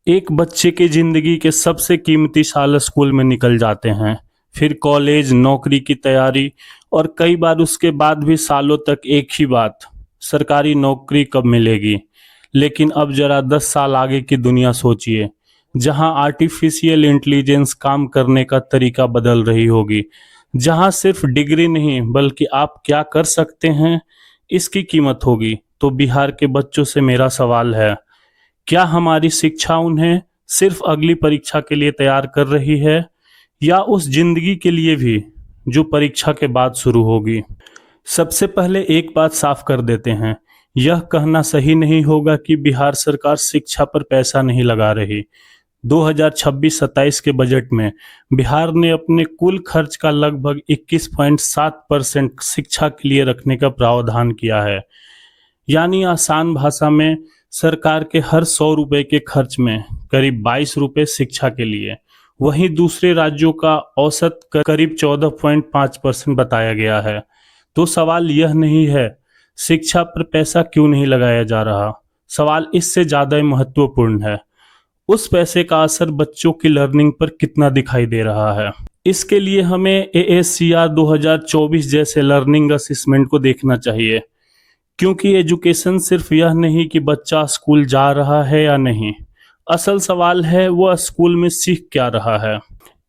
एक बच्चे की जिंदगी के सबसे कीमती साल स्कूल में निकल जाते हैं। फिर कॉलेज, नौकरी की तैयारी और कई बार उसके बाद भी सालों तक एक ही बात, सरकारी नौकरी कब मिलेगी। लेकिन अब जरा 10 साल आगे की दुनिया सोचिए, जहां आर्टिफिशियल इंटेलिजेंस काम करने का तरीका बदल रही होगी, जहां सिर्फ डिग्री नहीं बल्कि आप क्या कर सकते हैं इसकी कीमत होगी। तो बिहार के बच्चों से मेरा सवाल है, क्या हमारी शिक्षा उन्हें सिर्फ अगली परीक्षा के लिए तैयार कर रही है, या उस जिंदगी के लिए भी जो परीक्षा के बाद शुरू होगी। सबसे पहले एक बात साफ कर देते हैं, यह कहना सही नहीं होगा कि बिहार सरकार शिक्षा पर पैसा नहीं लगा रही। 2026-27 के बजट में बिहार ने अपने कुल खर्च का लगभग 21.7% शिक्षा के लिए रखने का प्रावधान किया है। यानी आसान भाषा में, सरकार के हर 100 रुपए के खर्च में करीब 22 रुपए शिक्षा के लिए। वहीं दूसरे राज्यों का औसत करीब 14.5% बताया गया है। तो सवाल यह नहीं है शिक्षा पर पैसा क्यों नहीं लगाया जा रहा, सवाल इससे ज्यादा महत्वपूर्ण है, उस पैसे का असर बच्चों की लर्निंग पर कितना दिखाई दे रहा है। इसके लिए हमें AACR 2024 जैसे लर्निंग असेसमेंट को देखना चाहिए, क्योंकि एजुकेशन सिर्फ यह नहीं कि बच्चा स्कूल जा रहा है या नहीं, असल सवाल है वह स्कूल में सीख क्या रहा है।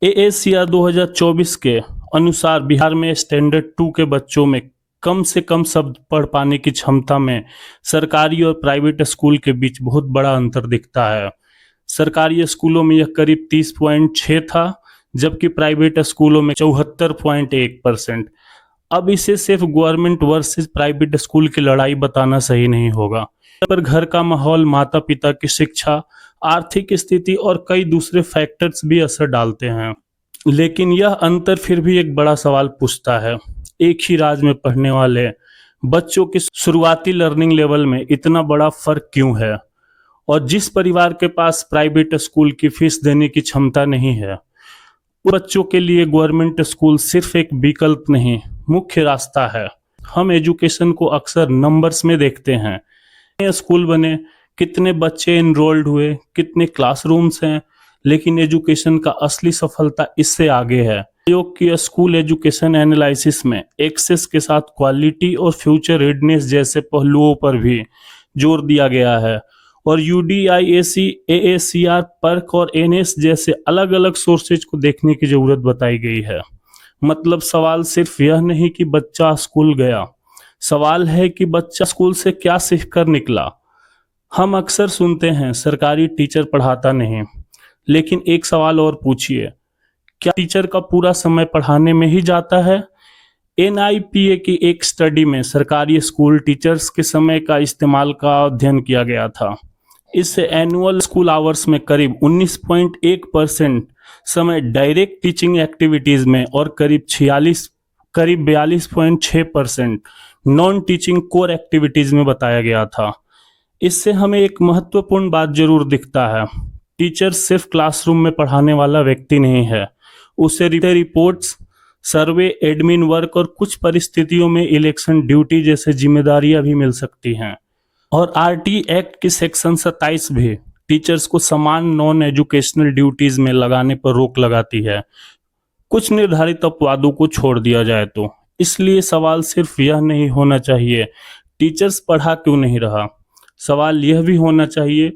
AACR 2024 के अनुसार बिहार में स्टैंडर्ड 2 के बच्चों में कम से कम शब्द पढ़ पाने की क्षमता में सरकारी और प्राइवेट स्कूल के बीच बहुत बड़ा अंतर दिखता है। सरकारी स्कूलों में यह करीब 30.6 था, जबकि प्राइवेट स्कूलों में 74.1%। अब इसे सिर्फ गवर्नमेंट वर्सेस प्राइवेट स्कूल की लड़ाई बताना सही नहीं होगा, पर घर का माहौल, माता पिता की शिक्षा, आर्थिक स्थिति और कई दूसरे फैक्टर्स भी असर डालते हैं। लेकिन यह अंतर फिर भी एक बड़ा सवाल पूछता है, एक ही राज्य में पढ़ने वाले बच्चों की शुरुआती लर्निंग लेवल में इतना बड़ा फर्क क्यों है। और जिस परिवार के पास प्राइवेट स्कूल की फीस देने की क्षमता नहीं है, बच्चों के लिए गवर्नमेंट स्कूल सिर्फ एक विकल्प नहीं, मुख्य रास्ता है। हम एजुकेशन को अक्सर नंबर्स में देखते हैं, कितने स्कूल बने, कितने बच्चे एनरोल्ड हुए, कितने क्लासरूम्स हैं, लेकिन एजुकेशन का असली सफलता इससे आगे है। आयोग की स्कूल एजुकेशन एनालिसिस में एक्सेस के साथ क्वालिटी और फ्यूचर रेडनेस जैसे पहलुओं पर भी जोर दिया गया है, और UDIAC, AACR, पर्क और NS जैसे अलग अलग सोर्सेज को देखने की जरूरत बताई गई है। मतलब सवाल सिर्फ यह नहीं कि बच्चा स्कूल गया, सवाल है कि बच्चा स्कूल से क्या सीख कर निकला। हम अक्सर सुनते हैं सरकारी टीचर पढ़ाता नहीं, लेकिन एक सवाल और पूछिए, क्या टीचर का पूरा समय पढ़ाने में ही जाता है। NIPA की एक स्टडी में सरकारी स्कूल टीचर्स के समय का इस्तेमाल का अध्ययन किया गया था। इससे एनुअल स्कूल आवर्स में करीब 19.1% समय डायरेक्ट टीचिंग एक्टिविटीज में और करीब 42.6% नॉन टीचिंग कोर एक्टिविटीज में बताया गया था। इससे हमें एक महत्वपूर्ण बात जरूर दिखता है, टीचर सिर्फ क्लासरूम में पढ़ाने वाला व्यक्ति नहीं है, उसे रिपोर्ट्स, सर्वे, एडमिन वर्क और कुछ परिस्थितियों में इलेक्शन ड्यूटी जैसे जिम्मेदारियां भी मिल सकती हैं। और RT एक्ट की सेक्शन 27 भी टीचर्स को समान नॉन एजुकेशनल ड्यूटीज में लगाने पर रोक लगाती है, कुछ निर्धारित अपवादों को छोड़ दिया जाए तो। इसलिए सवाल सिर्फ यह नहीं होना चाहिए टीचर्स पढ़ा क्यों नहीं रहा, सवाल यह भी होना चाहिए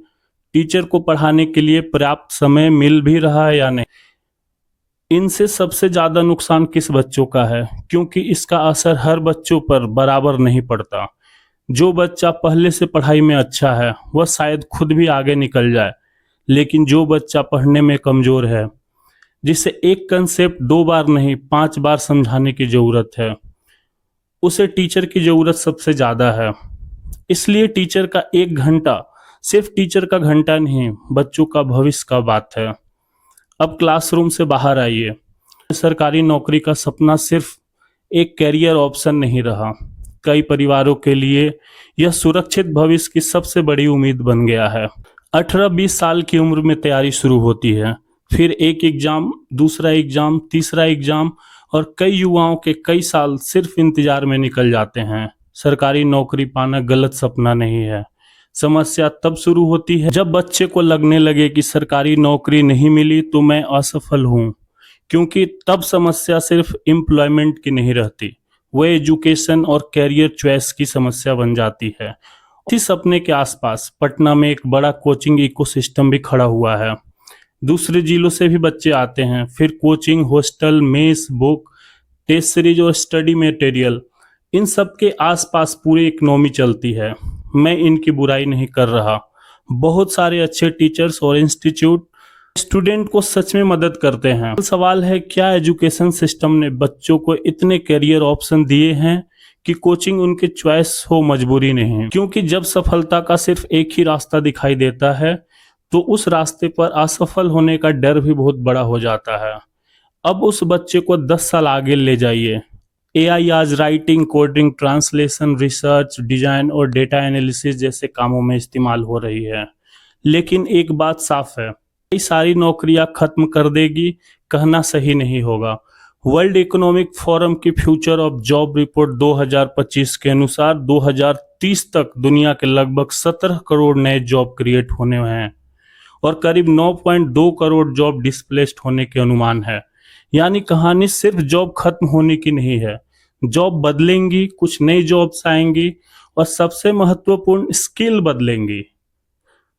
टीचर को पढ़ाने के लिए पर्याप्त समय मिल भी रहा है या नहीं। इनसे सबसे ज्यादा नुकसान किस बच्चों का है, क्योंकि इसका असर हर बच्चों पर बराबर नहीं पड़ता। जो बच्चा पहले से पढ़ाई में अच्छा है वह शायद खुद भी आगे निकल जाए, लेकिन जो बच्चा पढ़ने में कमजोर है, जिसे एक कंसेप्ट 2 बार नहीं 5 बार समझाने की जरूरत है, उसे टीचर की जरूरत सबसे ज्यादा है। इसलिए टीचर का 1 घंटा सिर्फ टीचर का घंटा नहीं, बच्चों का भविष्य का बात है। अब क्लासरूम से बाहर आइए, सरकारी नौकरी का सपना सिर्फ एक कैरियर ऑप्शन नहीं रहा, कई परिवारों के लिए यह सुरक्षित भविष्य की सबसे बड़ी उम्मीद बन गया है। 18-20 साल की उम्र में तैयारी शुरू होती है, फिर एक एग्जाम, दूसरा एग्जाम, तीसरा एग्जाम, और कई युवाओं के कई साल सिर्फ इंतजार में निकल जाते हैं। सरकारी नौकरी पाना गलत सपना नहीं है, समस्या तब शुरू होती है जब बच्चे को लगने लगे कि सरकारी नौकरी नहीं मिली तो मैं असफल हूँ, क्योंकि तब समस्या सिर्फ एम्प्लॉयमेंट की नहीं रहती, वो एजुकेशन और कैरियर चॉइस की समस्या बन जाती है। इसी सपने के आसपास पटना में एक बड़ा कोचिंग इकोसिस्टम भी खड़ा हुआ है। दूसरे जिलों से भी बच्चे आते हैं, फिर coaching, hostel, mess, book, test series और स्टडी मटेरियल, इन सब के आसपास पूरी इकोनॉमी चलती है। मैं इनकी बुराई नहीं कर रहा। बहुत सारे अच्छे टीचर्स और इंस्टीट्यूट स्टूडेंट को सच में मदद करते हैं। सवाल है, क्या एजुकेशन सिस्टम ने बच्चों को इतने करियर ऑप्शन दिए हैं कि कोचिंग उनके चॉइस हो, मजबूरी नहीं? क्योंकि जब सफलता का सिर्फ एक ही रास्ता दिखाई देता है तो उस रास्ते पर असफल होने का डर भी बहुत बड़ा हो जाता है। अब उस बच्चे को 10 साल आगे ले जाइए। एआई आज writing, coding, translation, research, design और डेटा एनालिसिस जैसे कामों में इस्तेमाल हो रही है। लेकिन एक बात साफ है, ये सारी नौकरियां खत्म कर देगी कहना सही नहीं होगा। वर्ल्ड इकोनॉमिक फोरम की फ्यूचर ऑफ जॉब रिपोर्ट 2025 के अनुसार 2030 तक दुनिया के लगभग 17 करोड़ नए जॉब क्रिएट होने हैं और करीब 9.2 करोड़ जॉब डिस्प्लेस्ड होने के अनुमान है। यानी कहानी सिर्फ जॉब खत्म होने की नहीं है, जॉब बदलेंगी, कुछ नई जॉब्स आएंगी और सबसे महत्वपूर्ण स्किल बदलेंगी।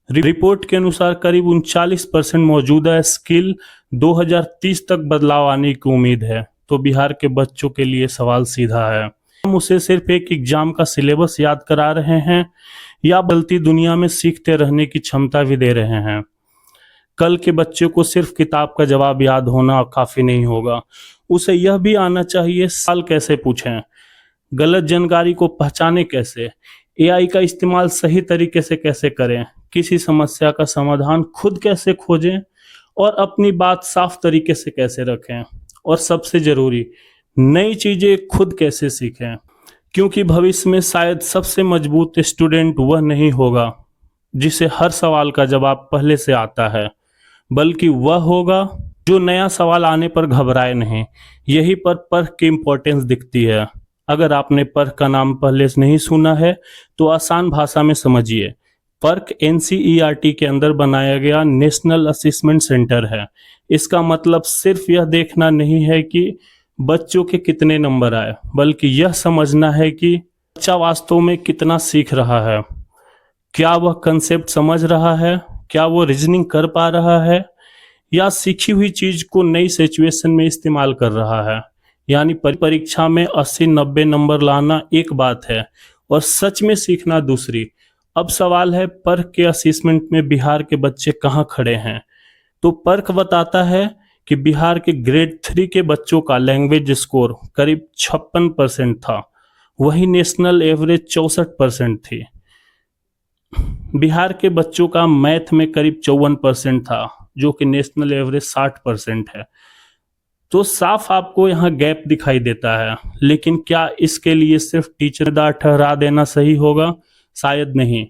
रिपोर्ट के अनुसार करीब 39% मौजूदा स्किल 2030 तक बदलाव आने की उम्मीद है। तो बिहार के बच्चों के लिए सवाल सीधा है, हम उसे सिर्फ एक एग्जाम का सिलेबस याद करा रहे हैं या बदलती दुनिया में सीखते रहने की क्षमता भी दे रहे हैं? कल के बच्चे को सिर्फ किताब का जवाब याद होना काफी नहीं होगा, उसे यह भी आना चाहिए सवाल कैसे पूछें, गलत जानकारी को पहचाने कैसे, एआई का इस्तेमाल सही तरीके से कैसे करें, किसी समस्या का समाधान खुद कैसे खोजें और अपनी बात साफ तरीके से कैसे रखें, और सबसे जरूरी, नई चीजें खुद कैसे सीखें। क्योंकि भविष्य में शायद सबसे मजबूत स्टूडेंट वह नहीं होगा जिसे हर सवाल का जवाब पहले से आता है, बल्कि वह होगा जो नया सवाल आने पर घबराए नहीं। यही पर पर्ख की इम्पोर्टेंस दिखती है। अगर आपने पर्ख का नाम पहले से नहीं सुना है तो आसान भाषा में समझिए। पर्ख एनसीईआरटी के अंदर बनाया गया नेशनल असेसमेंट सेंटर है। इसका मतलब सिर्फ यह देखना नहीं है कि बच्चों के कितने नंबर आए, बल्कि यह समझना है कि बच्चा वास्तव में कितना सीख रहा है, क्या वह कंसेप्ट समझ रहा है, क्या वो रीजनिंग कर पा रहा है या सीखी हुई चीज को नई सिचुएशन में इस्तेमाल कर रहा है। यानी परीक्षा में 80-90 नंबर लाना एक बात है और सच में सीखना दूसरी। अब सवाल है, पर्ख के असेसमेंट में बिहार के बच्चे कहाँ खड़े हैं? तो पर्ख बताता है कि बिहार के ग्रेड 3 के बच्चों का लैंग्वेज स्कोर करीब 56% था, वही नेशनल एवरेज 64% थी। बिहार के बच्चों का मैथ में करीब 54% था, जो कि नेशनल एवरेज 60% है। तो साफ आपको यहाँ गैप दिखाई देता है। लेकिन क्या इसके लिए सिर्फ टीचर दार ठहरा देना सही होगा? शायद नहीं।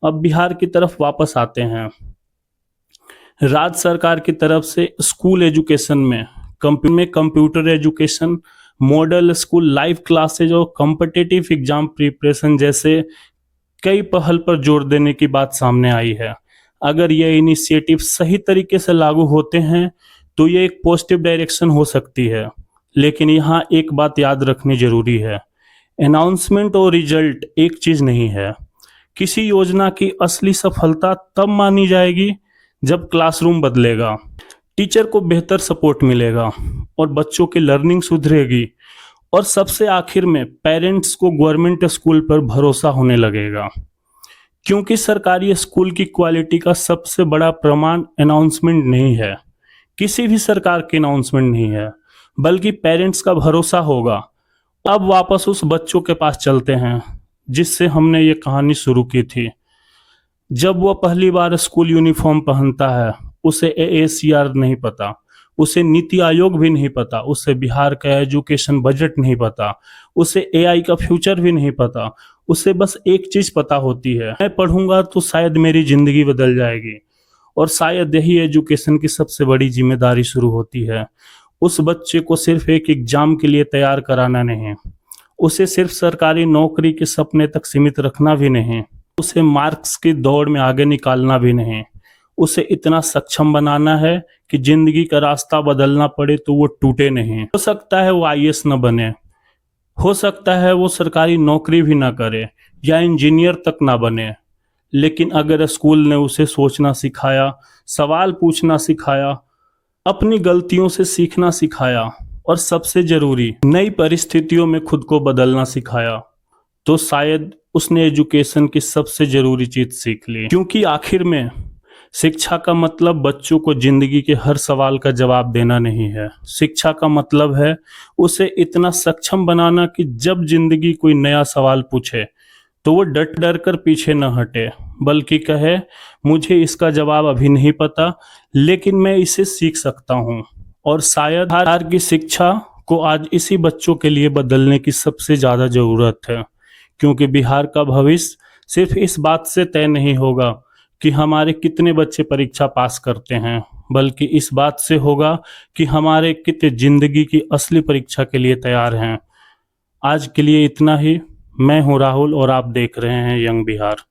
अब बिहार की तरफ वापस आते हैं। राज्य सरकार की तरफ से स्कूल एजुकेशन में computer education, model school, live classes और कॉम्पिटिटिव एग्जाम प्रिपरेशन जैसे कई पहल पर जोर देने की बात सामने आई है। अगर ये इनिशिएटिव सही तरीके से लागू होते हैं तो ये एक पॉजिटिव डायरेक्शन हो सकती है। लेकिन यहाँ एक बात याद रखनी जरूरी है, अनाउंसमेंट और रिजल्ट एक चीज नहीं है। किसी योजना की असली सफलता तब मानी जाएगी जब क्लासरूम बदलेगा, टीचर को बेहतर सपोर्ट मिलेगा और बच्चों की लर्निंग सुधरेगी, और सबसे आखिर में पेरेंट्स को गवर्नमेंट स्कूल पर भरोसा होने लगेगा। क्योंकि सरकारी स्कूल की क्वालिटी का सबसे बड़ा प्रमाण अनाउंसमेंट नहीं है, किसी भी सरकार की अनाउंसमेंट नहीं है, बल्कि पेरेंट्स का भरोसा होगा। अब वापस उस बच्चों के पास चलते हैं जिससे हमने ये कहानी शुरू की थी। जब वह पहली बार स्कूल यूनिफॉर्म पहनता है, उसे एएसीआर नहीं पता, उसे नीति आयोग भी नहीं पता, उसे बिहार का एजुकेशन बजट नहीं पता, उसे एआई का फ्यूचर भी नहीं पता। उसे बस एक चीज पता होती है, मैं पढ़ूंगा तो शायद मेरी जिंदगी बदल जाएगी। और शायद यही एजुकेशन की सबसे बड़ी जिम्मेदारी शुरू होती है। उस बच्चे को सिर्फ एक एग्जाम के लिए तैयार कराना नहीं, उसे सिर्फ सरकारी नौकरी के सपने तक सीमित रखना भी नहीं। उसे मार्क्स की दौड़ में आगे निकालना भी नहीं, उसे इतना सक्षम बनाना है कि जिंदगी का रास्ता बदलना पड़े तो वो टूटे नहीं। हो सकता है वो आईएएस न बने, हो सकता है वो सरकारी नौकरी भी ना करे या इंजीनियर तक ना बने, लेकिन अगर स्कूल ने उसे सोचना सिखाया, सवाल पूछना सिखाया, अपनी गलतियों से सीखना सिखाया और सबसे जरूरी नई परिस्थितियों में खुद को बदलना सिखाया, तो शायद उसने एजुकेशन की सबसे जरूरी चीज सीख ली। क्योंकि आखिर में शिक्षा का मतलब बच्चों को जिंदगी के हर सवाल का जवाब देना नहीं है। शिक्षा का मतलब है उसे इतना सक्षम बनाना कि जब जिंदगी कोई नया सवाल पूछे तो वो डर डर कर पीछे न हटे, बल्कि कहे मुझे इसका जवाब अभी नहीं पता, लेकिन मैं इसे सीख सकता हूँ। और शायद बिहार की शिक्षा को आज इसी बच्चों के लिए बदलने की सबसे ज्यादा जरूरत है, क्योंकि बिहार का भविष्य सिर्फ इस बात से तय नहीं होगा कि हमारे कितने बच्चे परीक्षा पास करते हैं, बल्कि इस बात से होगा कि हमारे कितने जिंदगी की असली परीक्षा के लिए तैयार हैं। आज के लिए इतना ही। मैं हूं राहुल और आप देख रहे हैं यंग बिहार।